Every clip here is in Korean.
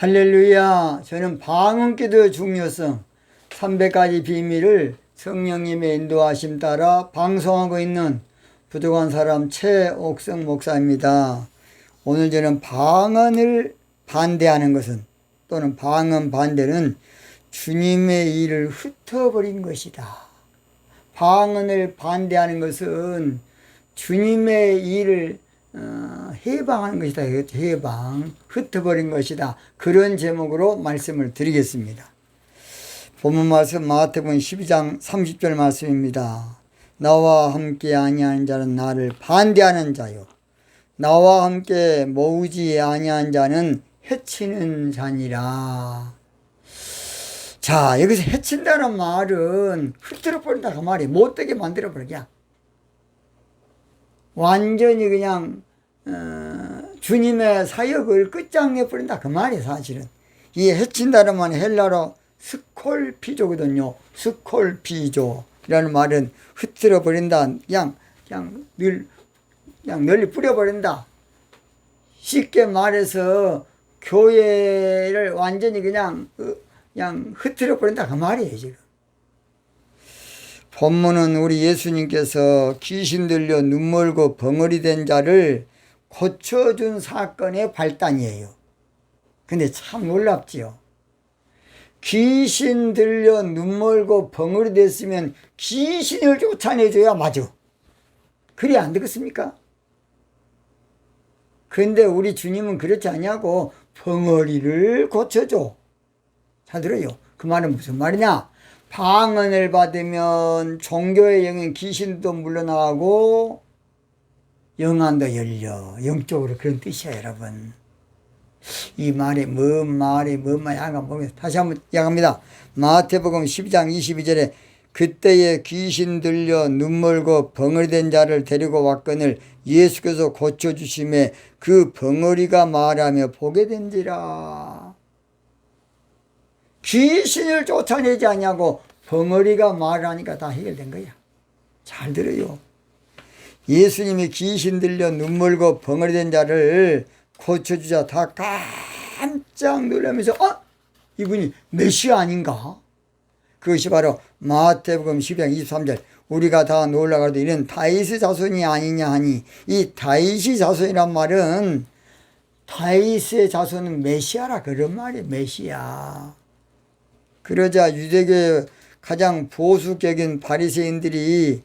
할렐루야. 저는 방언기도의 중요성 300가지 비밀을 성령님의 인도하심 따라 방송하고 있는 부족한 사람 최옥성 목사입니다. 오늘 저는 방언을 반대하는 것은 또는 방언 반대는 주님의 일을 흩어버린 것이다. 방언을 반대하는 것은 주님의 일을 해방하는 것이다. 해방, 흩어버린 것이다. 그런 제목으로 말씀을 드리겠습니다. 본문 말씀 마태복음 12장 30절 말씀입니다. 나와 함께 아니하는 자는 나를 반대하는 자요, 나와 함께 모으지 아니한 자는 해치는 자니라. 자, 여기서 해친다는 말은 흩어버린다 그 말이 못되게 만들어버리냐, 완전히 그냥 주님의 사역을 끝장내버린다 그 말이 사실은. 이 해친다는 말은 헬라로 스콜피조거든요. 스콜피조라는 말은 흩어버린다, 그냥 널리 뿌려버린다. 쉽게 말해서 교회를 완전히 그냥 흩어버린다 그 말이에요 지금. 본문은 우리 예수님께서 귀신 들려 눈멀고 벙어리 된 자를 고쳐준 사건의 발단이에요. 근데 참 놀랍지요. 귀신 들려 눈멀고 벙어리 됐으면 귀신을 쫓아내줘야 맞아. 그래야 안 되겠습니까? 근데 우리 주님은 그렇지 않냐고 벙어리를 고쳐줘. 잘 들어요. 그 말은 무슨 말이냐? 방언을 받으면 종교의 영은 귀신도 물러나가고 영안도 열려. 영적으로 그런 뜻이야 여러분. 이 말이 뭔 말이 약간 모르겠어요. 다시 한번 이야기합니다. 마태복음 12장 22절에 그때에 귀신 들려 눈멀고 벙어리 된 자를 데리고 왔거늘 예수께서 고쳐주심에 그 벙어리가 말하며 보게 된지라. 귀신을 쫓아내지 않냐고 벙어리가 말하니까 다 해결된 거야. 잘 들어요. 예수님이 귀신 들려 눈멀고 벙어리 된 자를 고쳐주자 다 깜짝 놀라면서 이분이 메시아 아닌가? 그것이 바로 마태복음 12장 23절 우리가 다 놀라가도 이는 다윗의 자손이 아니냐 하니, 이 다윗의 자손이란 말은 다윗의 자손은 메시아라 그런 말이에요. 메시아. 그러자 유대교의 가장 보수격인 바리새인들이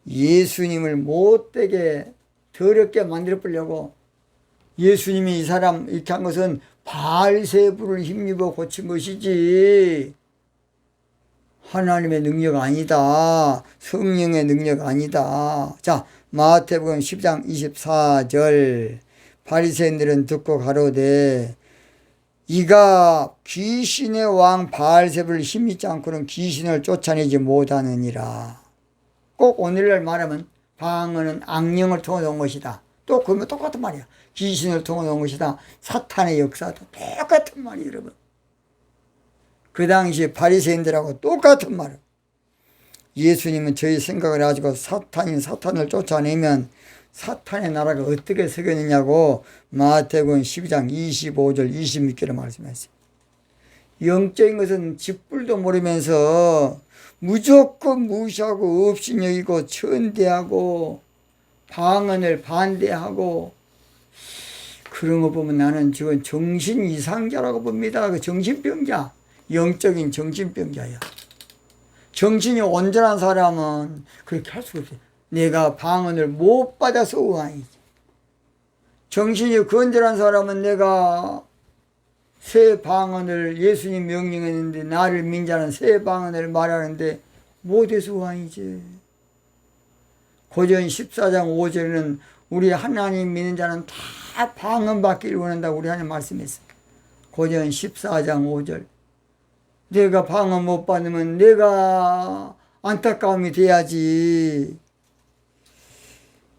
예수님을 못되게 더럽게 만들어보려고, 예수님이 이 사람 이렇게 한 것은 바알세불을 힘입어 고친 것이지 하나님의 능력 아니다, 성령의 능력 아니다. 자, 마태복음 10장 24절 바리새인들은 듣고 가로되 이가 귀신의 왕 바알세불을 힘입지 않고는 귀신을 쫓아내지 못하느니라. 꼭 오늘날 말하면 방언은 악령을 통해 온 것이다. 또 그러면 똑같은 말이야. 귀신을 통해 온 것이다. 사탄의 역사도 똑같은 말이에요 여러분. 그 당시 바리새인들하고 똑같은 말을. 예수님은 저희 생각을 가지고 사탄을 쫓아내면 사탄의 나라가 어떻게 서겠느냐고 마태복음 12장 25절 26절에 말씀했어요. 영적인 것은 쥐뿔도 모르면서 무조건 무시하고 업신여기고 천대하고 방언을 반대하고 그런 거 보면 나는 지금 정신 이상자라고 봅니다. 그 정신병자, 영적인 정신병자야. 정신이 온전한 사람은 그렇게 할 수가 없어요. 내가 방언을 못 받아서 우환이지. 정신이 건전한 사람은 내가 새 방언을 예수님 명령했는데 나를 민자는 새 방언을 말하는데 못해서 우환이지. 고전 14장 5절에는 우리 하나님 믿는 자는 다 방언 받기를 원한다고 우리 하나님 말씀했어요. 고전 14장 5절. 내가 방언 못 받으면 내가 안타까움이 돼야지.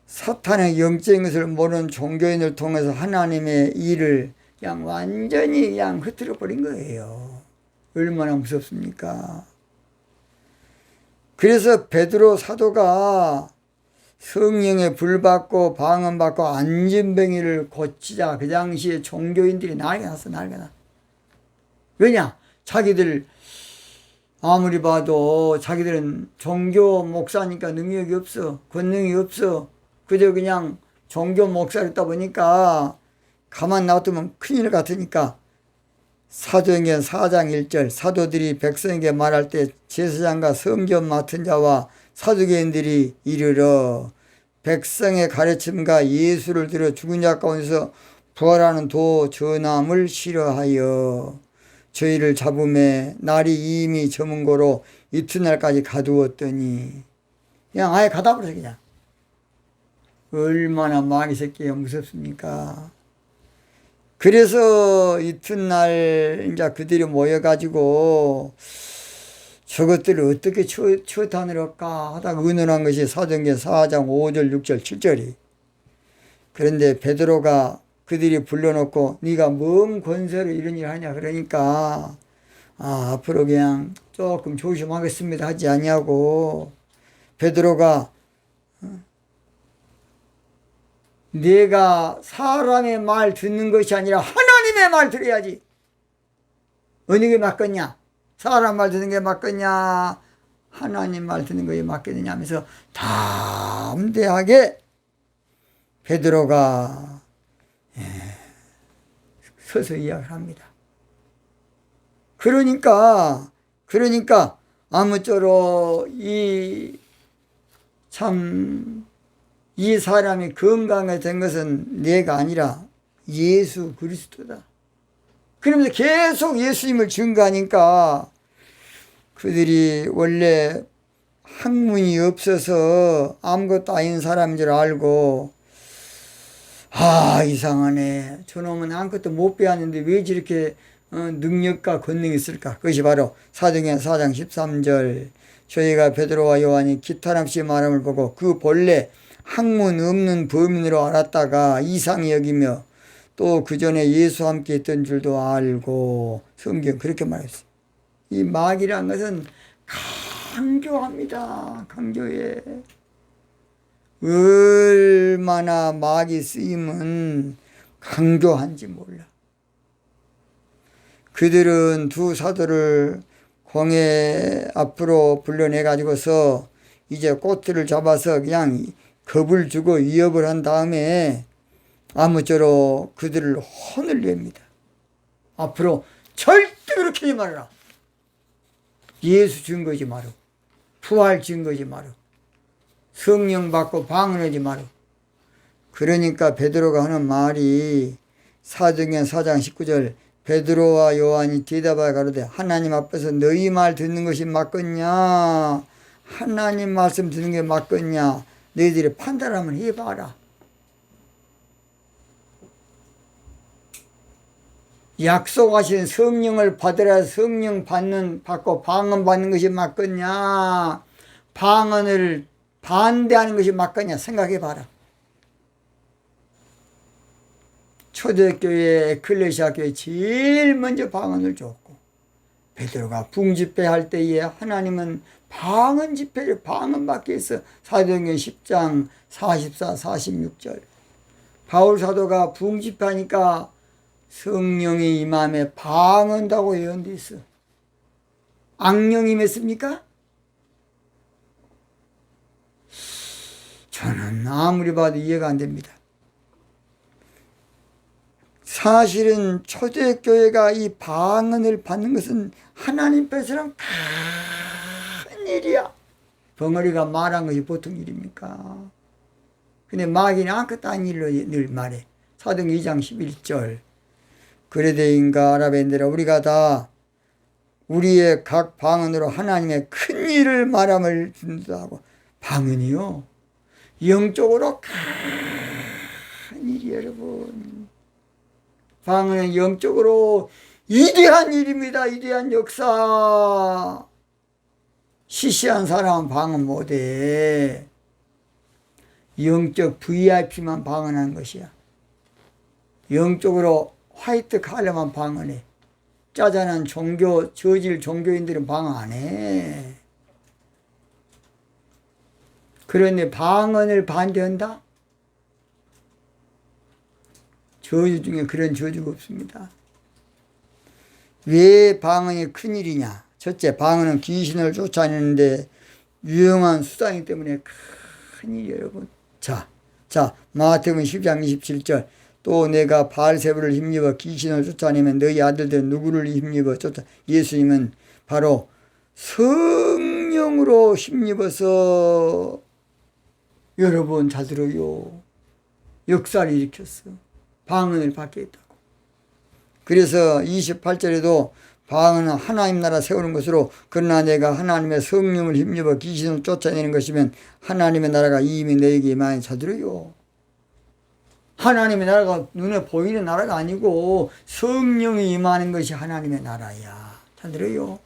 사탄의 영적인 것을 모르는 종교인을 통해서 하나님의 일을 그냥 완전히 그냥 흐트러 버린 거예요. 얼마나 무섭습니까? 그래서 베드로 사도가 성령의 불 받고 방언 받고 안진뱅이를 고치자 그 당시에 종교인들이 난리가 났어. 난리가 나. 왜냐? 자기들 아무리 봐도 자기들은 종교 목사니까 능력이 없어. 권능이 없어. 그저 그냥 종교 목사였다 보니까 가만 놔두면 큰일 같으니까 사도행전 4장 1절 사도들이 백성에게 말할 때 제사장과 성전 맡은 자와 사두개인들이 이르러 백성의 가르침과 예수를 들어 죽은 자 가운데서 부활하는 도 전함을 싫어하여 저희를 잡음에 날이 이미 저문 거로 이튿날까지 가두었더니 그냥 아예 가다버려서 그냥. 얼마나 마귀 새끼가 무섭습니까? 그래서 이튿날 이제 그들이 모여가지고 저것들을 어떻게 처단을할까 하다가 의논한 것이 사도행전 4장 5절 6절 7절이. 그런데 베드로가 그들이 불러놓고 네가 뭔 권세로 이런 일 하냐 그러니까 앞으로 그냥 조금 조심하겠습니다 하지 않냐고. 베드로가 내가 사람의 말 듣는 것이 아니라 하나님의 말 들어야지. 어느 게 맞겠냐? 사람 말 듣는 게 맞겠냐? 하나님 말 듣는 것이 맞겠느냐 하면서 담대하게 베드로가 서서 이야기를 합니다. 그러니까 아무쪼록 이 사람이 건강해진 것은 내가 아니라 예수 그리스도다. 그러면서 계속 예수님을 증거하니까 그들이 원래 학문이 없어서 아무것도 아닌 사람인 줄 알고 이상하네. 저놈은 아무것도 못 배웠는데 왜 저렇게 능력과 권능이 있을까? 그것이 바로 사도행전 4장 13절 저희가 베드로와 요한이 기탄없이 말함을 보고 그 본래 학문 없는 범인으로 알았다가 이상히 여기며 또 그 전에 예수와 함께 있던 줄도 알고 성경 그렇게 말했어요. 이 마귀란 것은 강조합니다. 강조해. 얼마나 마귀 쓰임은 강조한지 몰라. 그들은 두 사도를 광해 앞으로 불러내가지고서 이제 꼬투를 잡아서 그냥 겁을 주고 위협을 한 다음에 아무쪼록 그들을 혼을 냅니다. 앞으로 절대 그렇게 하지 말아라. 예수 증거지 마라. 부활 증거지 마라. 성령 받고 방언하지 마라. 그러니까 베드로가 하는 말이 사도행전 4장 19절 베드로와 요한이 대답하여 가로되 하나님 앞에서 너희 말 듣는 것이 맞겠냐? 하나님 말씀 듣는 게 맞겠냐? 너희들이 판단 한번 해봐라. 약속하신 성령을 받으라. 성령 받고 방언 받는 것이 맞겠냐? 방언을 반대하는 것이 맞겠냐? 생각해봐라. 초대교회 에클레시아 교회 제일 먼저 방언을 줬고 베드로가 붕집회 할 때에 하나님은 방언 집회를 방언 받게 해서 사도행전 10장 44, 46절 바울 사도가 붕집회 하니까 성령이 임함에 방언다고 예언돼 있어. 악령이 임했습니까? 저는 아무리 봐도 이해가 안 됩니다. 사실은 초대교회가 이 방언을 받는 것은 하나님 뺏으랑 큰 일이야. 벙어리가 말한 것이 보통 일입니까? 근데 마귀는 아무것도 아닌 일로 늘 말해. 사도행전 2장 11절 그레데인가 아라벤들아 우리가 다 우리의 각 방언으로 하나님의 큰 일을 말함을 준다고. 방언이요 영적으로 큰 일이 여러분. 방언은 영적으로 위대한 일입니다. 위대한 역사. 시시한 사람은 방언 못해. 영적 VIP만 방언하는 것이야. 영적으로 화이트 칼라만 방언해. 짜잔한 저질 종교인들은 방언 안 해. 그런데 방언을 반대한다? 저주 중에 그런 저주가 없습니다. 왜 방언이 큰일이냐? 첫째, 방언은 귀신을 쫓아내는데 유용한 수단이기 때문에 큰일이에요, 여러분. 자, 마태복음 10장 27절. 또 내가 바알세불을 힘입어 귀신을 쫓아내면 너희 아들들은 누구를 힘입어 쫓아? 예수님은 바로 성령으로 힘입어서, 여러분 잘 들어요, 역사를 일으켰어. 방언을 받게 했다고. 그래서 28절에도 방언은 하나님 나라 세우는 것으로, 그러나 내가 하나님의 성령을 힘입어 귀신을 쫓아내는 것이면 하나님의 나라가 이미 너에게 많이 자들어요. 하나님의 나라가 눈에 보이는 나라가 아니고 성령이 임하는 것이 하나님의 나라야. 잘 들어요.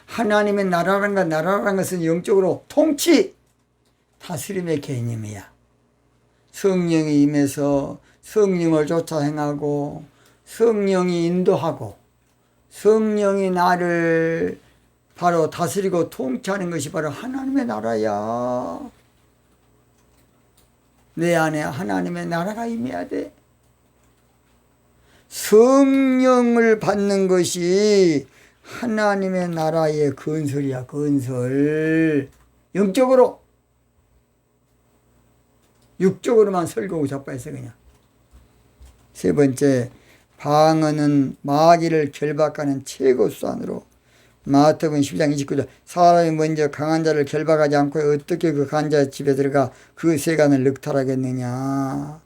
하나님의 나라라는 것은 영적으로 통치, 다스림의 개념이야. 성령이 임해서 성령을 쫓아 행하고, 성령이 인도하고, 성령이 나를 바로 다스리고 통치하는 것이 바로 하나님의 나라야. 내 안에 하나님의 나라가 임해야 돼. 성령을 받는 것이 하나님의 나라의 건설이야, 건설. 영적으로. 육적으로만 설교하고 자빠했어, 그냥. 세 번째, 방언은 마귀를 결박하는 최고 수단으로, 마태복음 12장 29절. 사람이 먼저 강한 자를 결박하지 않고 어떻게 그 강한 자의 집에 들어가 그 세간을 늑탈하겠느냐.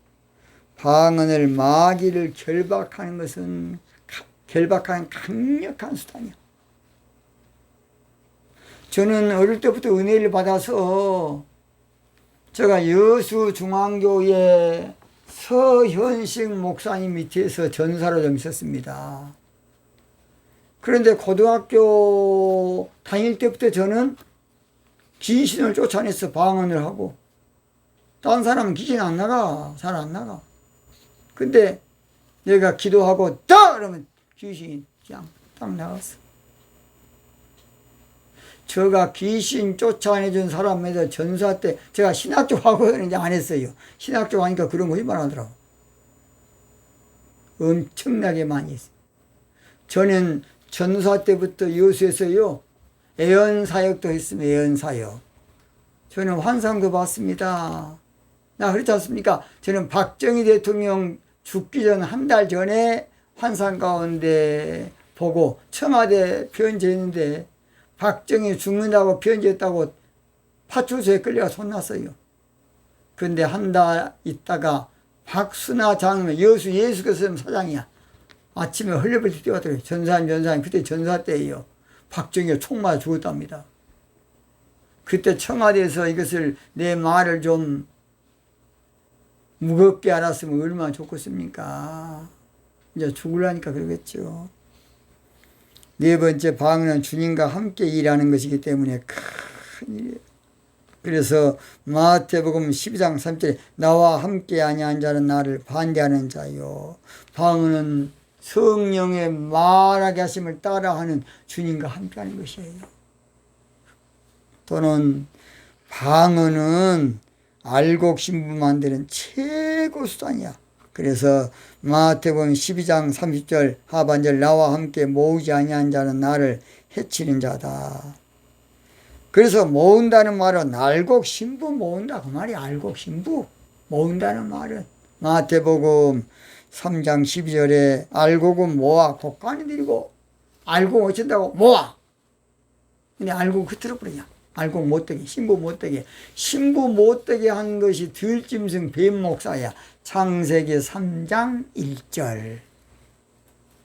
방언을, 마귀를 결박하는 것은 결박하는 강력한 수단이야. 저는 어릴 때부터 은혜를 받아서 제가 여수중앙교회 서현식 목사님 밑에서 전사로 좀 있었습니다. 그런데 고등학교 다닐 때부터 저는 귀신을 쫓아내서 방언을 하고, 다른 사람은 귀신 안 나가, 잘 안 나가. 근데 내가 기도하고 딱 그러면 귀신이 그냥 딱 나갔어. 제가 귀신 쫓아내준 사람에서 전사 때, 제가 신학교 하고는 이제 안 했어요. 신학교 하니까 그런 거 말하더라고. 엄청나게 많이 했어요. 저는 전사 때부터 여수에서요, 애언사역도 했으면 애언사역. 저는 환상도 봤습니다. 나 그렇지 않습니까? 저는 박정희 대통령 죽기 전 한 달 전에 환상 가운데 보고 청와대 편지했는데, 박정희 죽는다고 편지했다고 파출소에 끌려가 혼났어요. 그런데 한 달 있다가 박순아 장로면, 여수 예수교회 사장이야. 아침에 헐레벌떡 뛰어왔더래요. 전사님, 그때 전사 때예요. 박정희가 총 맞아 죽었답니다. 그때 청와대에서 이것을, 내 말을 좀 무겁게 알았으면 얼마나 좋겠습니까? 이제 죽으려니까 그러겠죠. 네 번째, 방언은 주님과 함께 일하는 것이기 때문에 큰 일이에요. 그래서 마태복음 12장 3절에 나와 함께 아니한 자는 나를 반대하는 자요. 방언은 성령의 말하게 하심을 따라하는 주님과 함께 하는 것이에요. 또는 방언은 알곡 신부 만드는 최고 수단이야. 그래서 마태복음 12장 30절 하반절, 나와 함께 모으지 아니한 자는 나를 해치는 자다. 그래서 모은다는 말은 알곡 신부 모은다, 그 말이 알곡 신부 모은다는 말은, 마태복음 3장 12절에 알곡은 모아 곡간에 들이고, 알곡 어쩐다고 모아. 근데 알곡 흐트러 버리냐. 알곡 못되게, 신부 못되게. 신부 못되게 한 것이 들짐승 뱀 목사야. 창세기 3장 1절.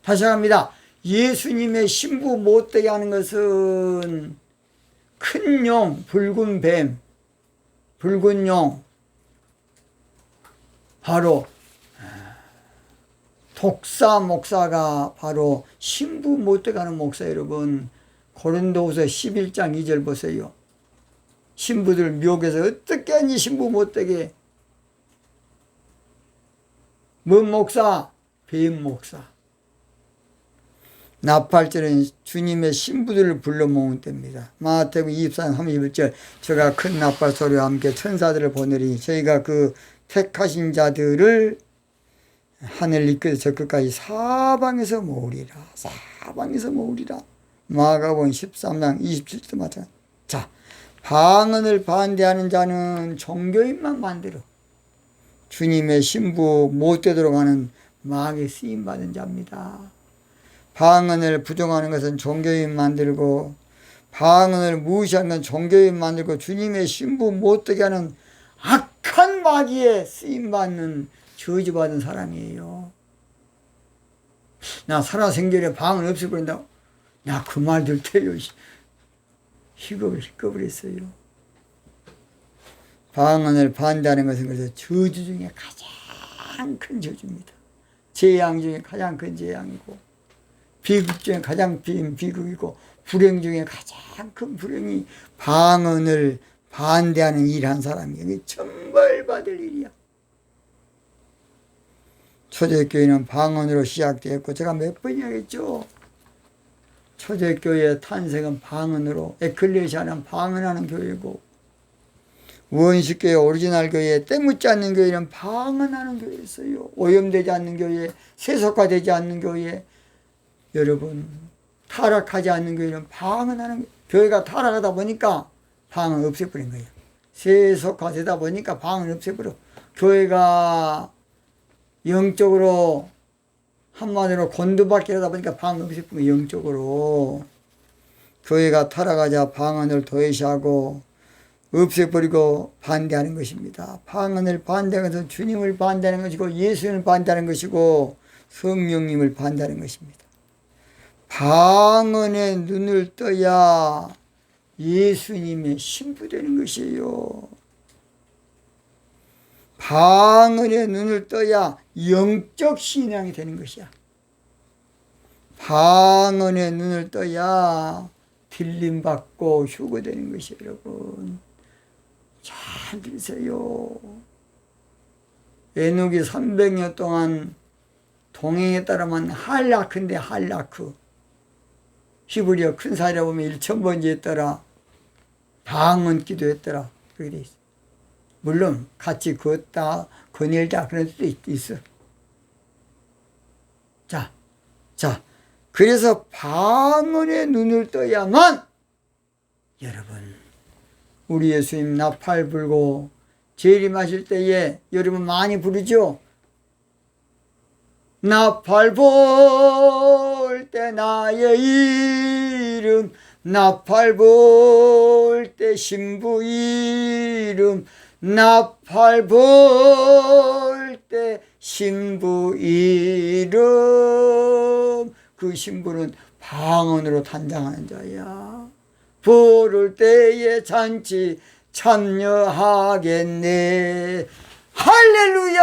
다시 합니다. 예수님의 신부 못되게 하는 것은 큰 용, 붉은 뱀, 붉은 용, 바로 독사 목사가 바로 신부 못되게 하는 목사. 여러분, 고린도후서 11장 2절 보세요. 신부들 미혹해서 어떻게 하니 신부 못되게. 뭔 목사? 뱀 목사. 나팔절은 주님의 신부들을 불러 모은 때입니다. 마태복음 24장 31절, 저가 큰 나팔 소리와 함께 천사들을 보내리 저희가 그 택하신 자들을 하늘 이 끝에서 저 끝까지 사방에서 모으리라. 사방에서 모으리라. 마가복음 13장 27절 마찬가지. 자, 방언을 반대하는 자는 종교인만 만들어 주님의 신부 못 되도록 하는 마귀에 쓰임받은 자입니다. 방언을 부정하는 것은 종교인 만들고, 방언을 무시하는 건 종교인 만들고, 주님의 신부 못 되게 하는 악한 마귀에 쓰임받는 저주받은 사람이에요. 나 살아생전에 방언 없애버린다고? 나 그 말 들 때요. 희겁을 했어요. 방언을 반대하는 것은 그래서 저주 중에 가장 큰 저주입니다. 재앙 중에 가장 큰 재앙이고, 비극 중에 가장 큰 비극이고, 불행 중에 가장 큰 불행이 방언을 반대하는 일한 사람이에요. 이게 천벌받을 일이야. 초대교회는 방언으로 시작되었고, 제가 몇 번 이야기했죠. 초대교회의 탄생은 방언으로, 에클레시아는 방언하는 교회고, 원식교회 오리지널 교회, 때묻지 않는 교회는 방언하는 교회였어요. 오염되지 않는 교회, 세속화되지 않는 교회, 여러분 타락하지 않는 교회는 방언하는 교회가 타락하다 보니까 방언 없애버린 거예요. 세속화되다 보니까 방언 없애버려. 교회가 영적으로 한마디로 곤두박질 하다 보니까 방언 없애버린 거예요. 영적으로 교회가 타락하자 방언을 도외시하고 없애버리고 반대하는 것입니다. 방언을 반대하는 것은 주님을 반대하는 것이고, 예수님을 반대하는 것이고, 성령님을 반대하는 것입니다. 방언에 눈을 떠야 예수님의 신부되는 것이에요. 방언에 눈을 떠야 영적 신앙이 되는 것이야. 방언에 눈을 떠야 들림받고 휴거되는 것이에요. 여러분 잘 들으세요. 에녹이 300년 동안 동행했다라면 할라크인데, 할라크 히브리어 큰 사이라 보면 1000번째 했더라. 방언 기도했더라. 그렇게 돼 있어. 물론 같이 걷다 거닐다 그런 수도 있어. 자 그래서 방언에 눈을 떠야만, 여러분 우리 예수님 나팔 불고 재림하실 때에 여러분 많이 부르죠. 나팔 불 때 나의 이름, 나팔 불 때 신부 이름, 나팔 불 때 신부 이름. 그 신부는 방언으로 단장하는 자야. 부를 때에 잔치 참여하겠네. 할렐루야.